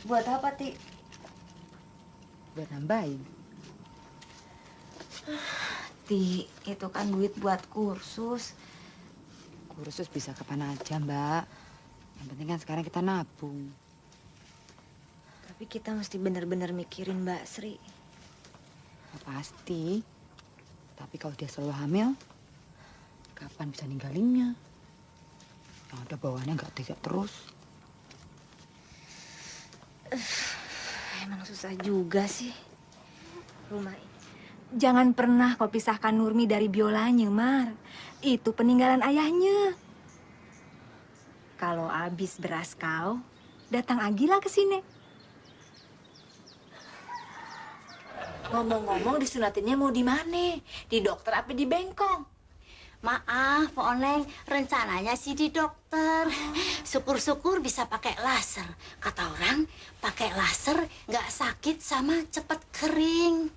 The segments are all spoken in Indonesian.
Buat apa, Ti? Buat nambahin. Ti, itu kan duit buat kursus. Kursus bisa kapan aja, Mbak. Yang penting kan sekarang kita nabung. Tapi kita mesti bener-bener mikirin Mbak Sri. Ya, pasti. Tapi kalau dia selalu hamil, kapan bisa ninggalinnya? Yang ada bawaannya nggak tega terus. Emang susah juga sih rumah ini. Jangan pernah kau pisahkan Nurmi dari biolanya, Mar. Itu peninggalan ayahnya. Kalau habis beras kau, datang Agila ke sini. Ngomong-ngomong disunatinnya mau di mana? Di dokter apa di Bengkong? Maaf, Pak Oneng, rencananya sih di dokter. Syukur-syukur bisa pakai laser. Kata orang, pakai laser nggak sakit sama cepet kering.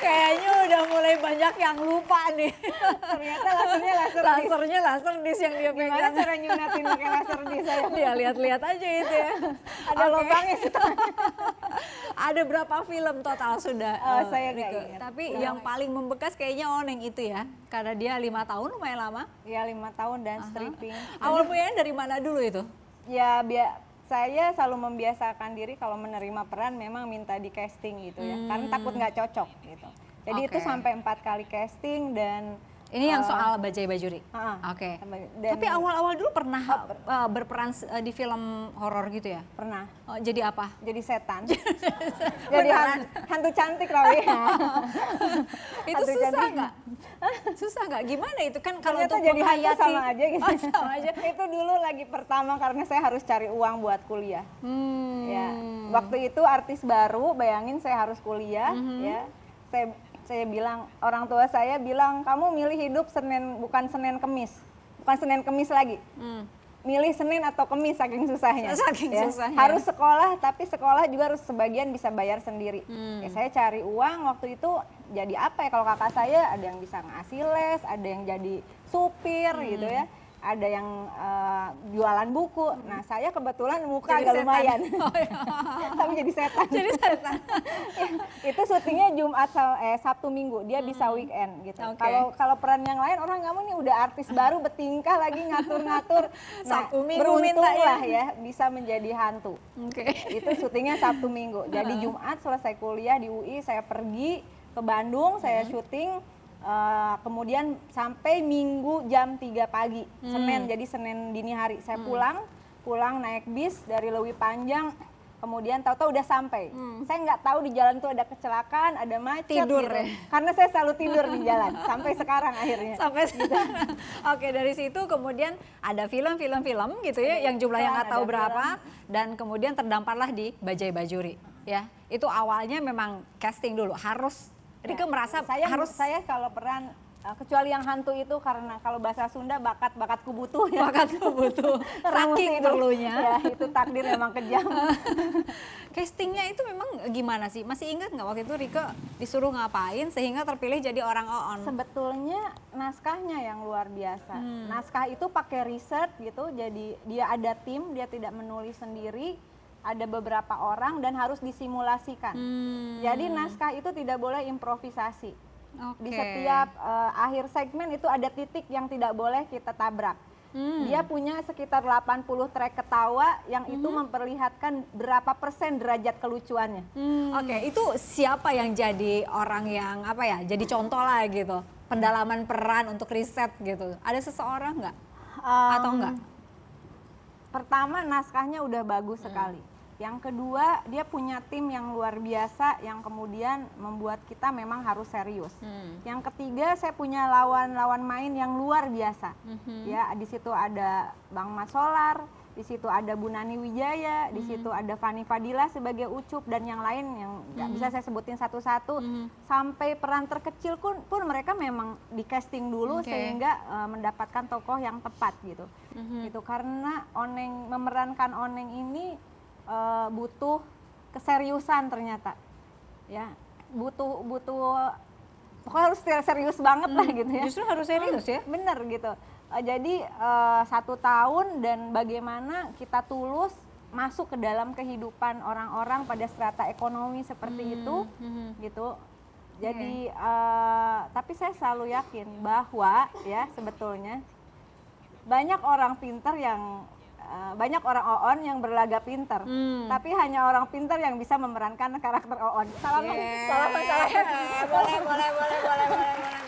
Kayaknya udah mulai banyak yang lupa nih. Ternyata lasernya laser disc. Lasernya laser disc yang dia Gimana pegang. cara nyunatin pakai laser disc saya? Dia lihat-lihat aja itu ya. Ada Oke. lubangnya sih. Ada berapa film total sudah? Oh, saya nggak Rike? ingat. Tapi Berapa? yang paling membekas kayaknya Oneng itu ya. Karena dia 5 tahun lumayan lama. Ya 5 tahun dan stripping. Awal mulanya dari mana dulu itu? Ya saya selalu membiasakan diri kalau menerima peran memang minta di casting gitu ya. Karena takut nggak cocok gitu. Jadi itu Oke. sampai 4 kali casting dan Ini yang soal Bajai Bajuri. Oke. Dan Tapi awal-awal dulu pernah berperan di film horor gitu ya? pernah Oh, jadi apa? jadi setan. Jadi hantu cantik Rawi. Itu Hantu susah cantik. nggak? Susah nggak? Gimana itu kan kalau Ternyata untuk jadi hantu menghayati sama aja gitu. Oh, sama aja. Itu dulu lagi pertama karena saya harus cari uang buat kuliah. Ya, Hmm. waktu itu artis baru, bayangin saya harus kuliah, ya. Saya bilang, orang tua saya bilang, kamu milih hidup bukan Senin Kemis lagi. Milih Senin atau Kemis saking susahnya. Saking ya. susahnya. Harus sekolah, tapi sekolah juga harus sebagian bisa bayar sendiri. Ya, saya cari uang waktu itu jadi apa ya, kalau kakak saya ada yang bisa ngasih les, ada yang jadi supir gitu ya. Ada yang jualan buku. Nah, saya kebetulan muka Jadi agak setan. lumayan. Oh, iya. Tapi jadi setan. Jadi setan. Itu syutingnya Sabtu Minggu, dia bisa weekend gitu. Oke. Kalau peran yang lain orang kamu nih udah artis baru bertingkah lagi ngatur-ngatur. Sabtu Minggu beruntung minta ya. lah ya bisa menjadi hantu. Oke. Itu syutingnya Sabtu Minggu. Jadi Jumat selesai kuliah di UI saya pergi ke Bandung, saya syuting. Kemudian sampai Minggu jam 3 pagi, Senin, jadi Senin dini hari saya pulang naik bis dari Lewi Panjang, kemudian tahu-tahu udah sampai. Saya nggak tahu di jalan tuh ada kecelakaan, ada macet Tidur gitu. ya? Karena saya selalu tidur di jalan sampai sekarang akhirnya. Sampai sekarang. Oke, dari situ kemudian ada film-film gitu ya, yang jumlahnya iklan, nggak tahu ada berapa, dan kemudian terdamparlah di Bajai Bajuri. Ya, itu awalnya memang casting dulu, harus. Rike merasa saya kalau peran kecuali yang hantu itu karena kalau bahasa Sunda bakatku butuh ya. bakatku butuh, Orang mesti saking itu. perlunya. Ya, itu takdir memang kejam. Castingnya itu memang gimana sih? Masih ingat nggak waktu itu Rike disuruh ngapain sehingga terpilih jadi orang Oon? Sebetulnya naskahnya yang luar biasa. Naskah itu pakai riset gitu, jadi dia ada tim, dia tidak menulis sendiri, ada beberapa orang dan harus disimulasikan. Jadi naskah itu tidak boleh improvisasi. Oke. Di setiap akhir segmen itu ada titik yang tidak boleh kita tabrak. Dia punya sekitar 80 track ketawa yang itu memperlihatkan berapa persen derajat kelucuannya. Oke, itu siapa yang jadi orang yang apa ya? Jadi contoh lah gitu. Pendalaman peran untuk riset gitu. Ada seseorang nggak? Atau enggak? Pertama naskahnya udah bagus sekali. Yang kedua dia punya tim yang luar biasa yang kemudian membuat kita memang harus serius. Yang ketiga saya punya lawan-lawan main yang luar biasa. Ya, di situ ada Bang Mas Solar, di situ ada Bu Nani Wijaya, di situ ada Fani Fadila sebagai Ucup dan yang lain yang nggak bisa saya sebutin satu-satu. Sampai peran terkecil pun mereka memang di casting dulu sehingga mendapatkan tokoh yang tepat gitu. Itu karena memerankan Oneng ini butuh keseriusan ternyata. Ya, butuh pokoknya harus serius banget lah gitu ya. Justru harus serius ya. Bener gitu. Jadi 1 tahun dan bagaimana kita tulus masuk ke dalam kehidupan orang-orang pada strata ekonomi seperti itu gitu. Jadi tapi saya selalu yakin bahwa ya sebetulnya banyak orang pintar yang banyak orang Oon yang berlagak pintar, tapi hanya orang pintar yang bisa memerankan karakter Oon. Salam, salam. Boleh.